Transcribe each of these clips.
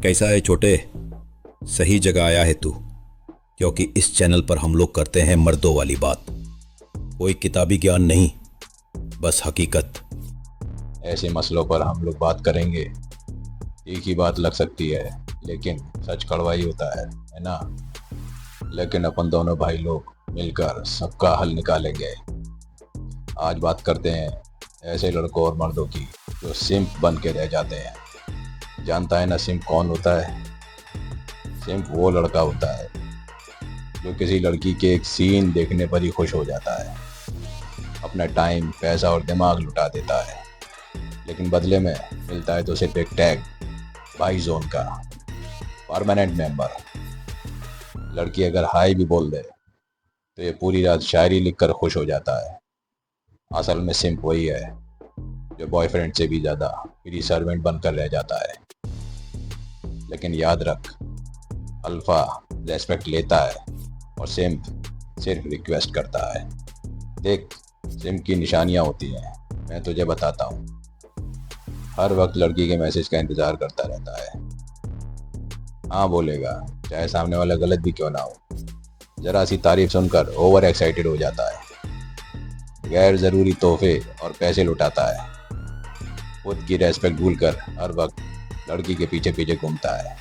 कैसा है छोटे? सही जगह आया है तू। क्योंकि इस चैनल पर हम लोग करते हैं मर्दों वाली बात। कोई किताबी ज्ञान नहीं, बस हकीकत। ऐसे मसलों पर हम लोग बात करेंगे। एक ही बात लग सकती है, लेकिन सच कड़वा ही होता है ना। लेकिन अपन दोनों भाई लोग मिलकर सबका हल निकालेंगे। आज बात करते हैं ऐसे लड़कों और मर्दों की जो सिंप बन के रह जाते हैं। जानता है ना सिंप कौन होता है? सिंप वो लड़का होता है जो किसी लड़की के एक सीन देखने पर ही खुश हो जाता है, अपना टाइम, पैसा और दिमाग लुटा देता है, लेकिन बदले में मिलता है तो सिर्फ एक टैग, भाई जोन का परमानेंट मेंबर। लड़की अगर हाई भी बोल दे तो ये पूरी रात शायरी लिखकर खुश हो जाता है। असल में सिंप वही है जो बॉयफ्रेंड से भी ज़्यादा फ्री सर्वेंट बनकर रह जाता है। लेकिन याद रख, अल्फा रेस्पेक्ट लेता है और सिंप सिर्फ रिक्वेस्ट करता है। देख, सिंप की निशानियाँ होती हैं, मैं तुझे बताता हूँ। हर वक्त लड़की के मैसेज का इंतज़ार करता रहता है। हाँ बोलेगा, चाहे सामने वाला गलत भी क्यों ना हो। ज़रा सी तारीफ सुनकर ओवर एक्साइटेड हो जाता है। गैर ज़रूरी तोहफे और पैसे लुटाता है। खुद की रेस्पेक्ट भूलकर हर वक्त लड़की के पीछे पीछे घूमता है।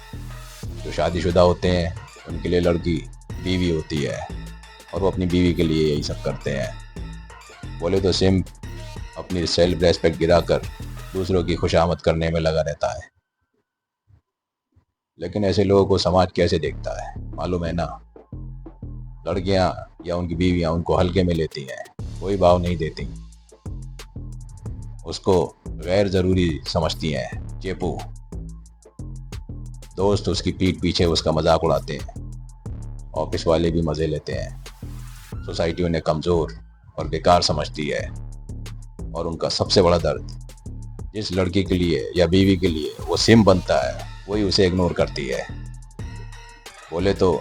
जो शादीशुदा होते हैं उनके लिए लड़की बीवी होती है, और वो अपनी बीवी के लिए यही सब करते हैं। बोले तो सिंप अपनी सेल्फ रेस्पेक्ट गिराकर दूसरों की खुशामद करने में लगा रहता है। लेकिन ऐसे लोगों को समाज कैसे देखता है मालूम है ना। लड़कियां या उनकी बीवियां उनको हल्के में लेती हैं, कोई भाव नहीं देती, उसको गैर ज़रूरी समझती हैं, चेपू। दोस्त उसकी पीठ पीछे उसका मजाक उड़ाते हैं, ऑफिस वाले भी मज़े लेते हैं, सोसाइटी उन्हें कमज़ोर और बेकार समझती है। और उनका सबसे बड़ा दर्द, जिस लड़की के लिए या बीवी के लिए वो सिम बनता है वही उसे इग्नोर करती है। बोले तो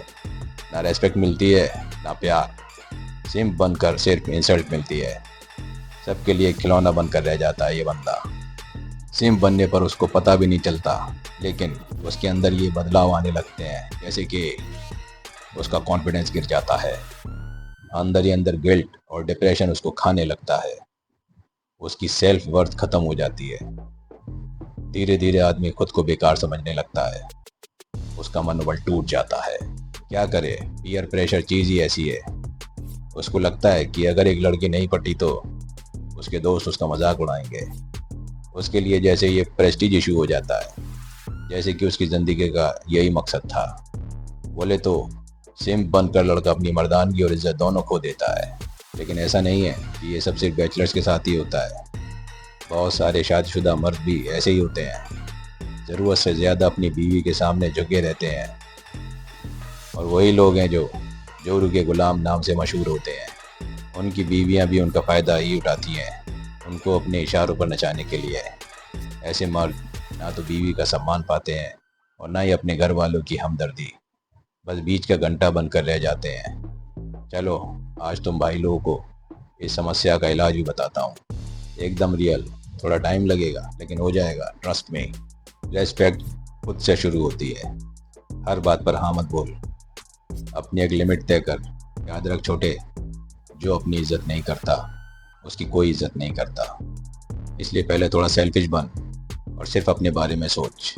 ना रेस्पेक्ट मिलती है ना प्यार। सिम बनकर सिर्फ इंसल्ट मिलती है। सबके लिए खिलौना बनकर रह जाता है ये बंदा। सिम बनने पर उसको पता भी नहीं चलता, लेकिन उसके अंदर ये बदलाव आने लगते हैं, जैसे कि उसका कॉन्फिडेंस गिर जाता है, अंदर ही अंदर गिल्ट और डिप्रेशन उसको खाने लगता है, उसकी सेल्फ वर्थ खत्म हो जाती है। धीरे धीरे आदमी खुद को बेकार समझने लगता है, उसका मनोबल टूट जाता है। क्या करे, पीयर प्रेशर चीज़ ही ऐसी है। उसको लगता है कि अगर एक लड़की नहीं पटी तो उसके दोस्त उसका मजाक उड़ाएंगे। उसके लिए जैसे ये प्रेस्टीज इशू हो जाता है, जैसे कि उसकी ज़िंदगी का यही मकसद था। बोले तो सिंप बनकर लड़का अपनी मर्दानगी और इज्जत दोनों खो देता है। लेकिन ऐसा नहीं है कि ये सब सिर्फ बैचलर्स के साथ ही होता है। बहुत सारे शादीशुदा मर्द भी ऐसे ही होते हैं, ज़रूरत से ज़्यादा अपनी बीवी के सामने झुके रहते हैं। और वही लोग हैं जो जोरू के गुलाम नाम से मशहूर होते हैं। उनकी बीवियां भी उनका फ़ायदा ही उठाती हैं, उनको अपने इशारों पर नचाने के लिए। ऐसे मर्द ना तो बीवी का सम्मान पाते हैं और ना ही अपने घर वालों की हमदर्दी, बस बीच का घंटा बनकर रह जाते हैं। चलो, आज तुम भाई लोगों को इस समस्या का इलाज भी बताता हूँ, एकदम रियल। थोड़ा टाइम लगेगा लेकिन हो जाएगा, ट्रस्ट में। रेस्पेक्ट खुद से शुरू होती है। हर बात पर हाँ मत बोल, अपनी एक लिमिट तय कर। याद रख छोटे, जो अपनी इज्जत नहीं करता उसकी कोई इज्जत नहीं करता। इसलिए पहले थोड़ा सेल्फिश बन और सिर्फ अपने बारे में सोच।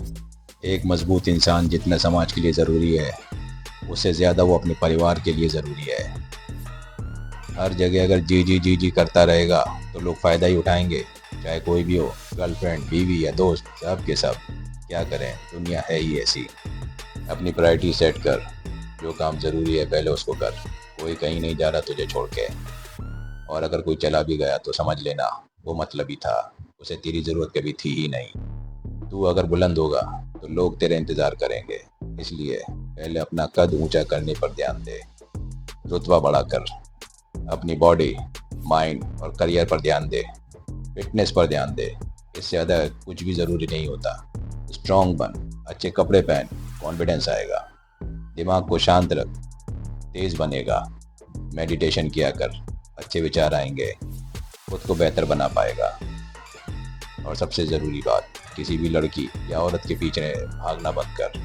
एक मजबूत इंसान जितना समाज के लिए ज़रूरी है, उससे ज़्यादा वो अपने परिवार के लिए ज़रूरी है। हर जगह अगर जी जी जी जी करता रहेगा तो लोग फ़ायदा ही उठाएंगे, चाहे कोई भी हो, गर्लफ्रेंड, बीवी या दोस्त, सब के सब। क्या करें, दुनिया है ही ऐसी। अपनी प्रायोरिटी सेट कर, जो काम ज़रूरी है पहले उसको कर। कोई कहीं नहीं जा रहा तुझे छोड़ के, और अगर कोई चला भी गया तो समझ लेना वो मतलबी था, उसे तेरी ज़रूरत कभी थी ही नहीं। तू अगर बुलंद होगा तो लोग तेरा इंतज़ार करेंगे। इसलिए पहले अपना कद ऊंचा करने पर ध्यान दे, रुतबा बढ़ा कर। अपनी बॉडी, माइंड और करियर पर ध्यान दे, फिटनेस पर ध्यान दे। इससे ज़्यादा कुछ भी ज़रूरी नहीं होता। स्ट्रॉन्ग बन, अच्छे कपड़े पहन, कॉन्फिडेंस आएगा। दिमाग को शांत रख, तेज़ बनेगा। मेडिटेशन किया कर, अच्छे विचार आएंगे, खुद को बेहतर बना पाएगा। और सबसे ज़रूरी बात, किसी भी लड़की या औरत के पीछे भागना बंद कर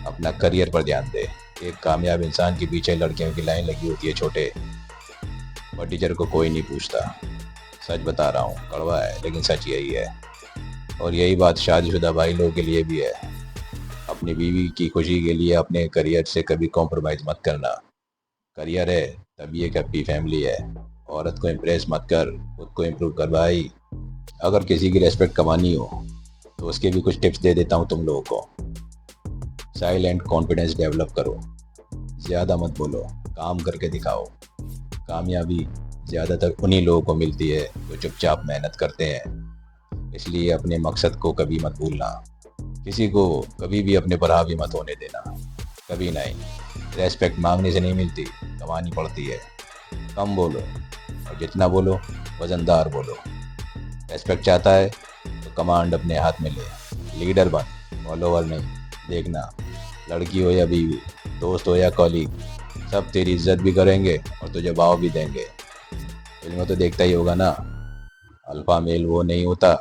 अपना करियर पर ध्यान दे। एक कामयाब इंसान के पीछे लड़कियों की लाइन लगी होती है छोटे, और टीचर को कोई नहीं पूछता। सच बता रहा हूँ, कड़वा है लेकिन सच यही है। और यही बात शादीशुदा भाई लोगों के लिए भी है। अपनी बीवी की खुशी के लिए अपने करियर से कभी कॉम्प्रोमाइज़ मत करना। करियर है तभी एक हैप्पी फैमिली है। औरत को इम्प्रेस मत कर, खुद को इम्प्रूव कर भाई। अगर किसी की रेस्पेक्ट कमानी हो तो उसके भी कुछ टिप्स दे देता हूँ तुम लोगों को। साइलेंट कॉन्फिडेंस डेवलप करो, ज़्यादा मत बोलो, काम करके दिखाओ। कामयाबी ज़्यादातर उन्हीं लोगों को मिलती है जो चुपचाप मेहनत करते हैं। इसलिए अपने मकसद को कभी मत भूलना। किसी को कभी भी अपने पर हावी मत होने देना, कभी नहीं। रेस्पेक्ट मांगने से नहीं मिलती, कमानी पड़ती है। कम बोलो और जितना बोलो वजनदार बोलो। रेस्पेक्ट चाहता है तो कमांड अपने हाथ में ले। लीडर बन, फॉलोवर नहीं। देखना, लड़की हो या बीवी, दोस्त हो या कॉलीग, सब तेरी इज्जत भी करेंगे और तुझे भाव भी देंगे। फिल्में तो देखता ही होगा ना, अल्फा मेल वो नहीं होता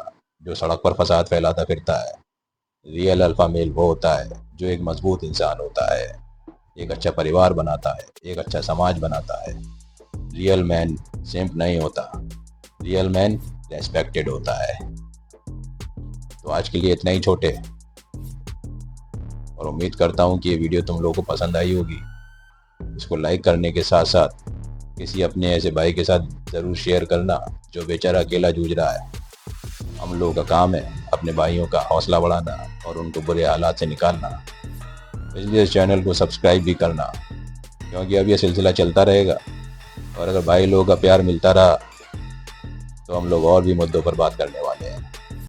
जो सड़क पर फसाद फैलाता फिरता है। रियल अल्फा मेल वो होता है जो एक मजबूत इंसान होता है, एक अच्छा परिवार बनाता है, एक अच्छा समाज बनाता है। रियल मैन सिंप नहीं होता, रियल मैन रेस्पेक्टेड होता है। तो आज के लिए इतना ही छोटे, और उम्मीद करता हूँ कि ये वीडियो तुम लोगों को पसंद आई होगी। इसको लाइक करने के साथ साथ किसी अपने ऐसे भाई के साथ ज़रूर शेयर करना जो बेचारा अकेला जूझ रहा है। हम लोगों का काम है अपने भाइयों का हौसला बढ़ाना और उनको बुरे हालात से निकालना। इसलिए इस चैनल को सब्सक्राइब भी करना, क्योंकि अब ये सिलसिला चलता रहेगा। और अगर भाई लोगों का प्यार मिलता रहा तो हम लोग और भी मुद्दों पर बात करने वाले हैं।